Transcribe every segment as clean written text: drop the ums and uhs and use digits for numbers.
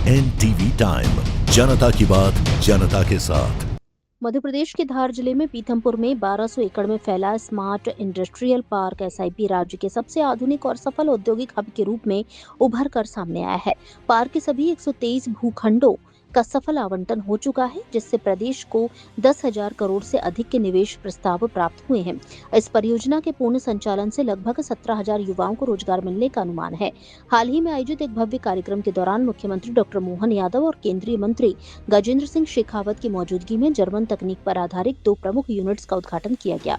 NTV time, जनता की बात जनता के साथ। मध्य प्रदेश के धार जिले में पीथमपुर में 1200 एकड़ में फैला स्मार्ट इंडस्ट्रियल पार्क SIP राज्य के सबसे आधुनिक और सफल औद्योगिक हब के रूप में उभर कर सामने आया है। पार्क के सभी 123 भूखंडों का सफल आवंटन हो चुका है, जिससे प्रदेश को 10,000 करोड़ से अधिक के निवेश प्रस्ताव प्राप्त हुए हैं। इस परियोजना के पूर्ण संचालन से लगभग 17,000 युवाओं को रोजगार मिलने का अनुमान है। हाल ही में आयोजित एक भव्य कार्यक्रम के दौरान मुख्यमंत्री डॉक्टर मोहन यादव और केंद्रीय मंत्री गजेंद्र सिंह शेखावत की मौजूदगी में जर्मन तकनीक पर आधारित 2 प्रमुख यूनिट्स का उद्घाटन किया गया।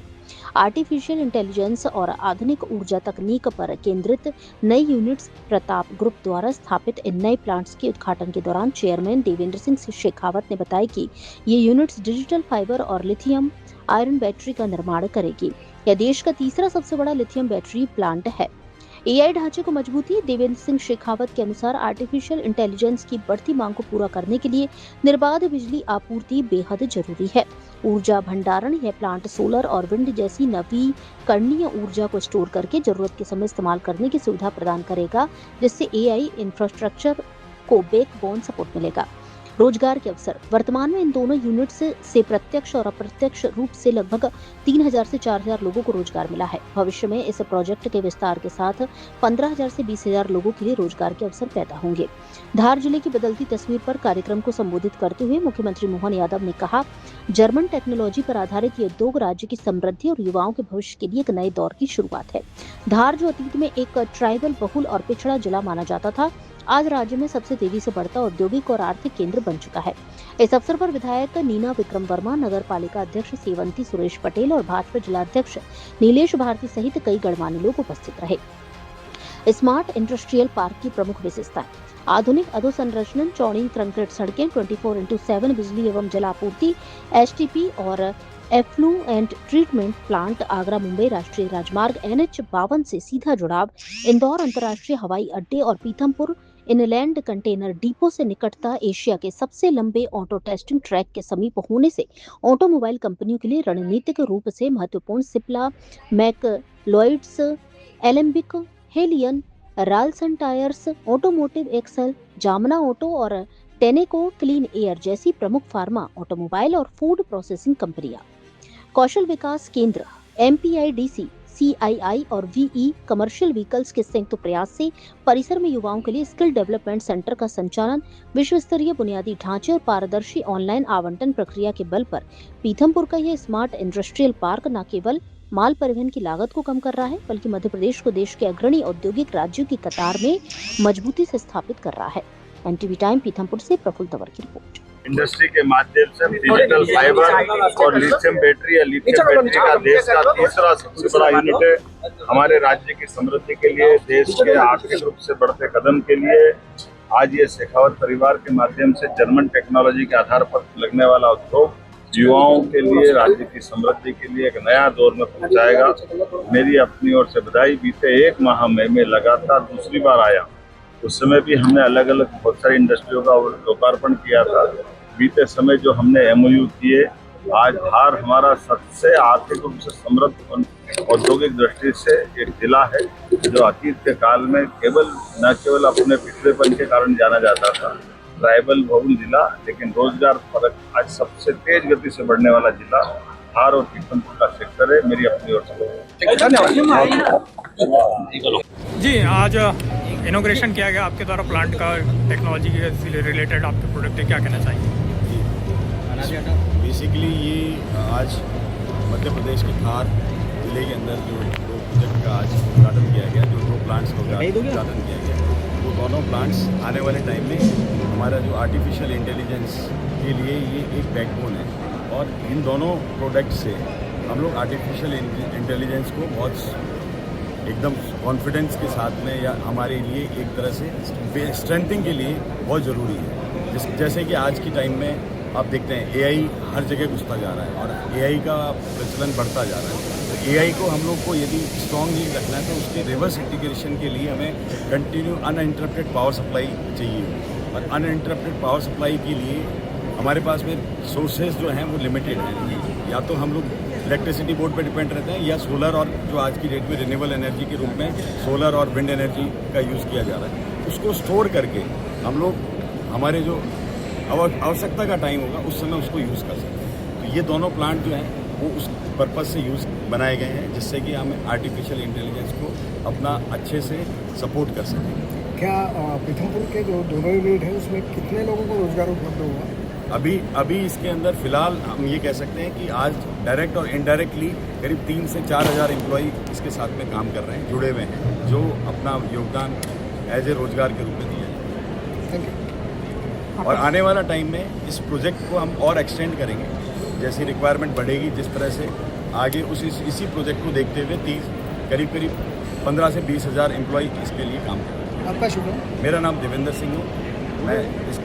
आर्टिफिशियल इंटेलिजेंस और आधुनिक ऊर्जा तकनीक पर केंद्रित नई यूनिट्स प्रताप ग्रुप द्वारा स्थापित इन नए प्लांट्स के उद्घाटन के दौरान चेयरमैन देवेंद्र सिंह शेखावत ने बताया कि ये यूनिट्स डिजिटल फाइबर और लिथियम आयरन बैटरी का निर्माण करेगी। यह देश का तीसरा सबसे बड़ा लिथियम बैटरी प्लांट है। AI ढांचे को मजबूती। देवेंद्र सिंह शेखावत के अनुसार आर्टिफिशियल इंटेलिजेंस की बढ़ती मांग को पूरा करने के लिए निर्बाध बिजली आपूर्ति बेहद जरूरी है। ऊर्जा भंडारण, यह प्लांट सोलर और विंड जैसी नवीकरणीय ऊर्जा को स्टोर करके जरूरत के समय इस्तेमाल करने की सुविधा प्रदान करेगा, जिससे AI इंफ्रास्ट्रक्चर को बैकबोन सपोर्ट मिलेगा। रोजगार के अवसर। वर्तमान में इन दोनों यूनिट्स से प्रत्यक्ष और अप्रत्यक्ष रूप से लगभग 3,000 से 4,000 लोगों को रोजगार मिला है। भविष्य में इस प्रोजेक्ट के विस्तार के साथ 15,000 से 20,000 लोगों के लिए रोजगार के अवसर पैदा होंगे। धार जिले की बदलती तस्वीर पर कार्यक्रम को संबोधित करते हुए मुख्यमंत्री मोहन यादव ने कहा, जर्मन टेक्नोलॉजी पर आधारित ये उद्योग राज्य की समृद्धि और युवाओं के भविष्य के लिए एक नए दौर की शुरुआत है। धार, जो अतीत में एक ट्राइबल बहुल और पिछड़ा जिला माना जाता था, आज राज्य में सबसे तेजी से बढ़ता औद्योगिक और आर्थिक केंद्र बन चुका है। इस अवसर पर विधायक नीना विक्रम वर्मा, नगर पालिका अध्यक्ष सेवंती सुरेश पटेल और भाजपा जिलाध्यक्ष नीलेश भारती सहित कई गणमान्य लोग उपस्थित रहे। स्मार्ट इंडस्ट्रियल पार्क की प्रमुख विशेषताएं। आधुनिक अधोसंरचना, चौड़ी कंक्रीट सड़कें, 24/7 बिजली एवं जल आपूर्ति, STP और effluent treatment plant, Agra Mumbai राष्ट्रीय राजमार्ग NH-52 से सीधा जुड़ाव, इंदौर अंतर्राष्ट्रीय हवाई अड्डे और पीथमपुर इनलैंड कंटेनर डिपो से निकटता, एशिया के सबसे लंबे ऑटो टेस्टिंग ट्रैक के समीप होने से ऑटोमोबाइल कंपनियों के लिए रणनीतिक रूप से महत्वपूर्ण। सिप्ला, मैकलॉयड्स, एलेम्बिक, हेलियन, Ralson tyres, automotive axle, Jamna auto और टेनेको क्लीन एयर जैसी प्रमुख फार्मा, ऑटोमोबाइल और फूड प्रोसेसिंग कंपनियां। कौशल विकास केंद्र, MPIDC, CII और VE कमर्शियल व्हीकल्स के संयुक्त प्रयास से परिसर में युवाओं के लिए स्किल डेवलपमेंट सेंटर का संचालन, विश्व स्तरीय बुनियादी ढांचे और पारदर्शी ऑनलाइन आवंटन प्रक्रिया के बल पर पीथमपुर का यह स्मार्ट इंडस्ट्रियल पार्क न केवल माल परिवहन की लागत को कम कर रहा है, बल्कि मध्य प्रदेश को देश के अग्रणी औद्योगिक राज्यों की कतार में मजबूती से स्थापित कर रहा है। NTV टाइम पीथमपुर से प्रफुल्ल तंवर की रिपोर्ट। इंडस्ट्री के माध्यम से डिजिटल फाइबर और लिथियम बैटरी या लिथियम बैटरी का देश का तीसरा सबसे बड़ा यूनिट है। हमारे राज्य की समृद्धि के लिए, देश के आर्थिक रूप से बढ़ते कदम के लिए आज ये शेखावत परिवार के माध्यम से जर्मन टेक्नोलॉजी के आधार पर लगने वाला उद्योग युवाओं के लिए, राज्य की समृद्धि के लिए एक नया दौर में पहुंचाएगा। मेरी अपनी ओर से बधाई। बीते 1 माह में लगातार दूसरी बार आया, उस समय भी हमने अलग अलग बहुत सारी इंडस्ट्रियों का लोकार्पण किया था। बीते समय जो हमने MOU किए, आज धार हमारा सबसे आर्थिक रूप से समृद्ध औद्योगिक दृष्टि से एक जिला है, जो अतीत के काल में न केवल अपने पिछड़ेपन के कारण जाना जाता था, ट्राइबल बहुल जिला, लेकिन रोजगार परक आज सबसे तेज गति से बढ़ने वाला जिला धार और पीथमपुर का सेक्टर है। मेरी अपनी ओर से जी, आज इनॉग्रेशन किया गया आपके द्वारा प्लांट का, टेक्नोलॉजी के रिलेटेड आपके प्रोडक्ट है, क्या कहना चाहिए? बेसिकली ये आज मध्य प्रदेश के धार जिले के अंदर जो 2 प्रोजेक्ट का आज उद्घाटन किया गया, जो 2 प्लांट्स का उद्घाटन किया गया, वो दोनों प्लांट्स आने वाले टाइम में हमारा जो आर्टिफिशियल इंटेलिजेंस के लिए ये एक बैकबोन है। और इन दोनों प्रोडक्ट से हम लोग आर्टिफिशियल इंटेलिजेंस को बहुत एकदम कॉन्फिडेंस के साथ में, या हमारे लिए एक तरह से स्ट्रेंथिंग के लिए बहुत ज़रूरी है। जैसे कि आज की टाइम में आप देखते हैं AI हर जगह घुसता जा रहा है और AI का प्रचलन बढ़ता जा रहा है। तो AI को हम लोग को यदि स्ट्रॉन्गली रखना है तो उसके रिवर्स इंटीग्रेशन के लिए हमें कंटिन्यू अनइंटरप्टेड पावर सप्लाई चाहिए। और अनइंटरप्टेड पावर सप्लाई के लिए हमारे पास में सोर्सेज जो हैं वो लिमिटेड हैं। या तो हम लोग इलेक्ट्रिसिटी बोर्ड पे डिपेंड रहते हैं, या सोलर और जो आज की डेट में रिन्यूएबल एनर्जी के रूप में सोलर और विंड एनर्जी का यूज़ किया जा रहा है। उसको स्टोर करके हम लोग हमारे जो आवश्यकता का टाइम होगा उस समय उसको यूज़ कर सकते हैं। तो ये दोनों प्लांट जो हैं वो उस पर्पज़ से यूज़ बनाए गए हैं जिससे कि हम आर्टिफिशियल इंटेलिजेंस को अपना अच्छे से सपोर्ट कर सकें। क्या पीथमपुर के जो दोनों यूनिट है उसमें कितने लोगों को रोजगार उपलब्ध हुआ? अभी इसके अंदर फिलहाल हम ये कह सकते हैं कि आज डायरेक्ट और इनडायरेक्टली करीब 3 से 4 हज़ार एम्प्लॉई इसके साथ में काम कर रहे हैं, जुड़े हुए हैं, जो अपना योगदान एज ए रोजगार के रूप में दिया है। Thank you. और आने वाला टाइम में इस प्रोजेक्ट को हम और एक्सटेंड करेंगे, जैसी रिक्वायरमेंट बढ़ेगी जिस तरह से आगे इसी प्रोजेक्ट को देखते हुए करीब 15 से 20 हज़ार एम्प्लॉई इसके लिए काम करेंगे। आपका शुभ नाम? मेरा नाम देवेंद्र सिंह है, मैं इस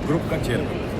ग्रुप का चेयरमैन हूँ।